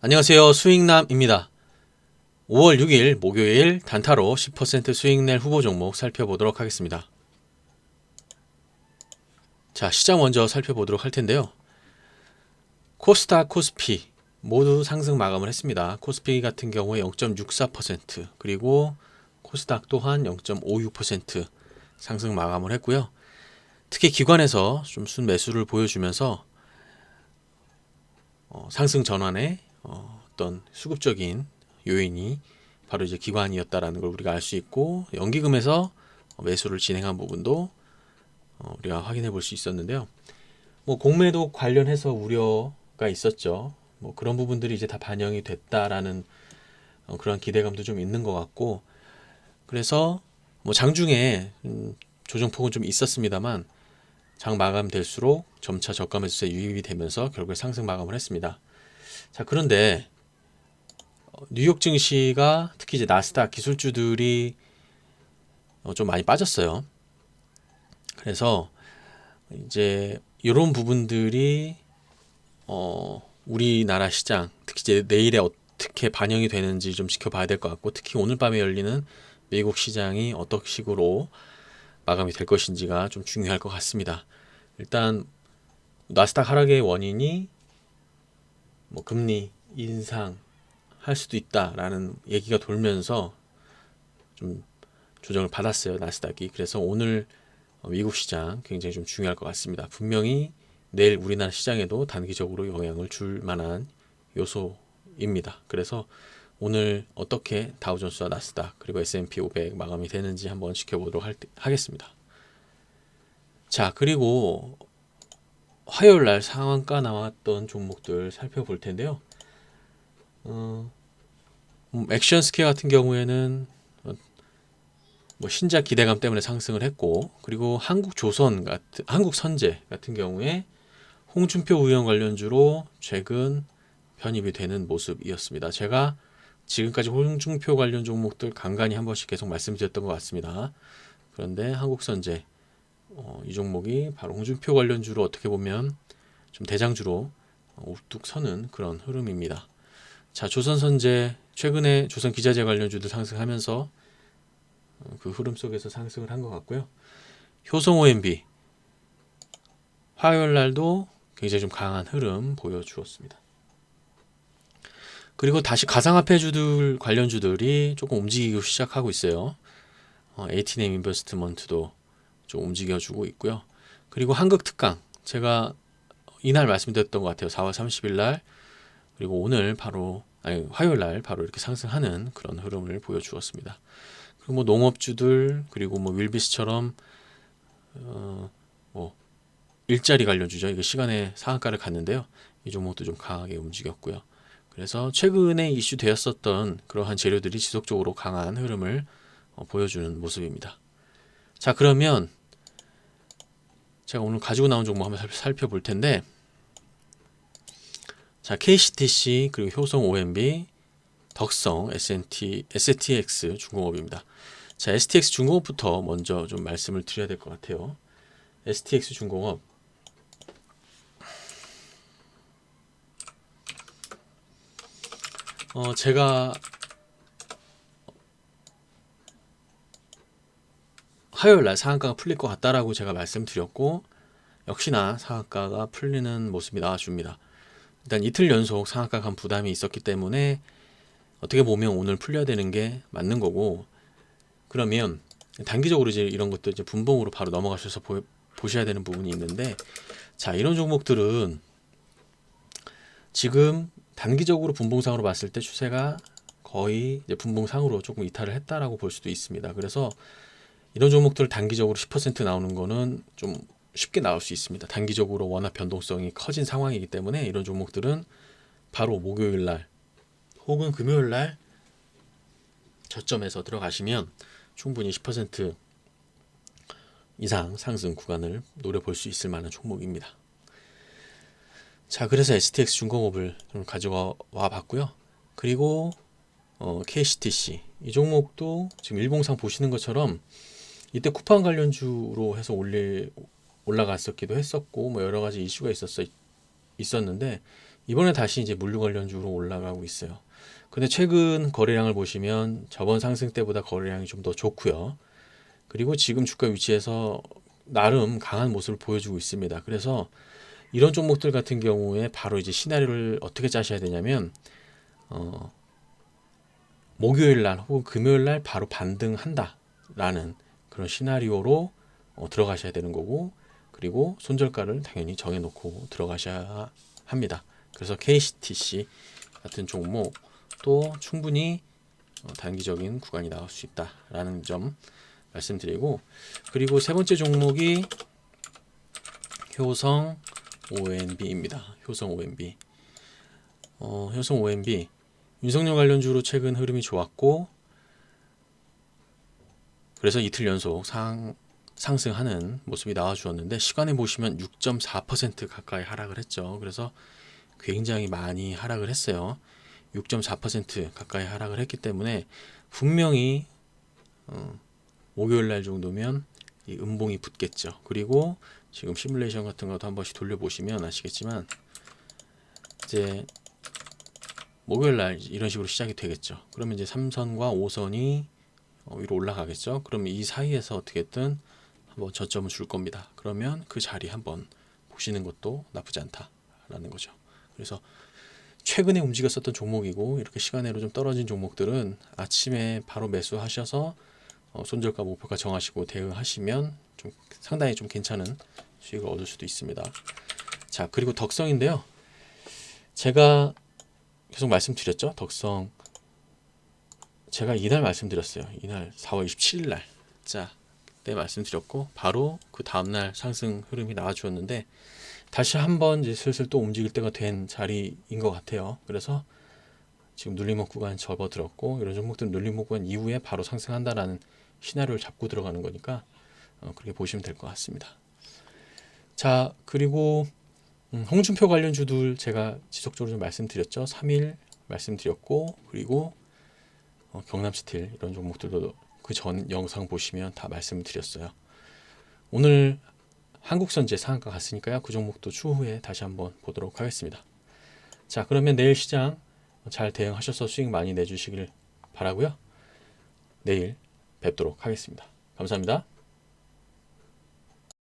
안녕하세요. 수익남입니다. 5월 6일 목요일 단타로 10% 수익 낼 후보 종목 살펴보도록 하겠습니다. 자, 시장 먼저 살펴보도록 할 텐데요. 코스닥, 코스피 모두 상승 마감을 했습니다. 코스피 같은 경우에 0.64%, 그리고 코스닥 또한 0.56% 상승 마감을 했고요. 특히 기관에서 좀 순매수를 보여주면서 상승 전환의 어떤 수급적인 요인이 바로 이제 기관이었다라는 걸 우리가 알 수 있고, 연기금에서 매수를 진행한 부분도 우리가 확인해 볼 수 있었는데요. 뭐 공매도 관련해서 우려가 있었죠. 뭐 그런 부분들이 이제 다 반영이 됐다라는 그런 기대감도 좀 있는 것 같고, 그래서 뭐 장중에 조정폭은 좀 있었습니다만 장 마감될수록 점차 저가 매수세 유입이 되면서 결국에 상승 마감을 했습니다. 자, 그런데 뉴욕 증시가 특히 이제 나스닥 기술주들이 좀 많이 빠졌어요. 그래서 이제 이런 부분들이 우리나라 시장, 특히 이제 내일에 어떻게 반영이 되는지 좀 지켜봐야 될 것 같고, 특히 오늘 밤에 열리는 미국 시장이 어떤 식으로 마감이 될 것인지가 좀 중요할 것 같습니다. 일단 나스닥 하락의 원인이 뭐 금리 인상 할 수도 있다라는 얘기가 돌면서 좀 조정을 받았어요, 나스닥이. 그래서 오늘 미국 시장 굉장히 좀 중요할 것 같습니다. 분명히 내일 우리나라 시장에도 단기적으로 영향을 줄 만한 요소입니다. 그래서 오늘 어떻게 다우존스와 나스닥 그리고 S&P 500 마감이 되는지 한번 지켜보도록 하겠습니다. 자, 그리고 화요일날 상한가 나왔던 종목들 살펴볼 텐데요. 액션스퀘어 같은 경우에는 뭐 신작 기대감 때문에 상승을 했고, 그리고 한국선제 같은 경우에 홍준표 의원 관련주로 최근 편입이 되는 모습이었습니다. 제가 지금까지 홍준표 관련 종목들 간간히 한 번씩 계속 말씀드렸던 것 같습니다. 그런데 한국선제 이 종목이 바로 홍준표 관련주로 어떻게 보면 좀 대장주로 우뚝 서는 그런 흐름입니다. 자, 조선선제 최근에 조선기자재 관련주도 상승하면서 그 흐름 속에서 상승을 한 것 같고요. 효성 OMB 화요일 날도 굉장히 좀 강한 흐름 보여주었습니다. 그리고 다시 가상화폐주들 관련주들이 조금 움직이기 시작하고 있어요. 에이티넴 인베스트먼트도 좀 움직여주고 있고요. 그리고 한국특강, 제가 이날 말씀드렸던 것 같아요. 4월 30일 날, 그리고 오늘 바로 화요일 날 바로 이렇게 상승하는 그런 흐름을 보여주었습니다. 그리고 뭐 농업주들, 그리고 뭐 윌비스처럼 뭐 일자리 관련주죠. 이게 시간에 상한가를 갔는데요. 이 종목도 좀 강하게 움직였고요. 그래서 최근에 이슈되었었던 그러한 재료들이 지속적으로 강한 흐름을 보여주는 모습입니다. 자, 그러면 제가 오늘 가지고 나온 종목 한번 살펴볼 텐데, 자, KCTC 그리고 효성 OMB, 덕성, STX 중공업입니다. 자, STX 중공업부터 먼저 좀 말씀을 드려야 될 것 같아요. STX 중공업, 제가 화요일날 상한가가 풀릴 것 같다라고 제가 말씀드렸고, 역시나 상한가가 풀리는 모습이 나와줍니다. 일단 이틀 연속 상한가 간 부담이 있었기 때문에 어떻게 보면 오늘 풀려야 되는 게 맞는 거고, 그러면 단기적으로 이제 이런 것도 이제 분봉으로 바로 넘어가셔서 보셔야 되는 부분이 있는데, 자, 이런 종목들은 지금 단기적으로 분봉상으로 봤을 때 추세가 거의 이제 분봉상으로 조금 이탈을 했다라고 볼 수도 있습니다. 그래서 이런 종목들 단기적으로 10% 나오는 거는 좀 쉽게 나올 수 있습니다. 단기적으로 워낙 변동성이 커진 상황이기 때문에 이런 종목들은 바로 목요일 날 혹은 금요일 날 저점에서 들어가시면 충분히 10% 이상 상승 구간을 노려볼 수 있을 만한 종목입니다. 자, 그래서 STX 중공업을 좀 가져와 봤고요. 그리고 KCTC 이 종목도 지금 일봉상 보시는 것처럼 이때 쿠팡 관련주로 해서 올라갔었기도 했었고, 뭐 여러 가지 이슈가 있었는데 이번에 다시 이제 물류 관련주로 올라가고 있어요. 근데 최근 거래량을 보시면 저번 상승 때보다 거래량이 좀 더 좋고요. 그리고 지금 주가 위치에서 나름 강한 모습을 보여주고 있습니다. 그래서 이런 종목들 같은 경우에 바로 이제 시나리오를 어떻게 짜셔야 되냐면 목요일 날 혹은 금요일 날 바로 반등한다라는 그런 시나리오로 들어가셔야 되는 거고, 그리고 손절가를 당연히 정해놓고 들어가셔야 합니다. 그래서 KCTC 같은 종목도 충분히 단기적인 구간이 나올 수 있다라는 점 말씀드리고, 그리고 세 번째 종목이 효성 ONB입니다. 효성 ONB. 효성 ONB 윤석열 관련주로 최근 흐름이 좋았고, 그래서 이틀 연속 상승하는 모습이 나와주었는데, 시간에 보시면 6.4% 가까이 하락을 했죠. 그래서 굉장히 많이 하락을 했어요. 6.4% 가까이 하락을 했기 때문에 분명히 목요일 날 정도면 이 음봉이 붙겠죠. 그리고 지금 시뮬레이션 같은 것도 한 번씩 돌려보시면 아시겠지만 이제 목요일 날 이런 식으로 시작이 되겠죠. 그러면 이제 3선과 5선이 위로 올라가겠죠. 그러면 이 사이에서 어떻게든 한번 저점을 줄 겁니다. 그러면 그 자리 한번 보시는 것도 나쁘지 않다라는 거죠. 그래서 최근에 움직였었던 종목이고, 이렇게 시간으로 좀 떨어진 종목들은 아침에 바로 매수하셔서 손절가 목표가 정하시고 대응하시면 좀 상당히 좀 괜찮은 수익을 얻을 수도 있습니다. 자, 그리고 덕성인데요. 제가 계속 말씀드렸죠. 덕성 제가 이날 말씀드렸어요. 이날 4월 27일 날. 자, 그때 말씀드렸고 바로 그 다음날 상승 흐름이 나와주었는데, 다시 한번 이제 슬슬 또 움직일 때가 된 자리인 것 같아요. 그래서 지금 눌림목 구간 접어들었고, 이런 종목들은 눌림목 구간 이후에 바로 상승한다라는 시나리오를 잡고 들어가는 거니까 그렇게 보시면 될 것 같습니다. 자, 그리고 홍준표 관련주들 제가 지속적으로 좀 말씀드렸죠. 3일 말씀드렸고, 그리고 경남스틸 이런 종목들도 그 전 영상 보시면 다 말씀드렸어요. 오늘 한국선제 상한가 갔으니까요. 그 종목도 추후에 다시 한번 보도록 하겠습니다. 자, 그러면 내일 시장 잘 대응하셔서 수익 많이 내주시길 바라고요. 내일 뵙도록 하겠습니다. 감사합니다.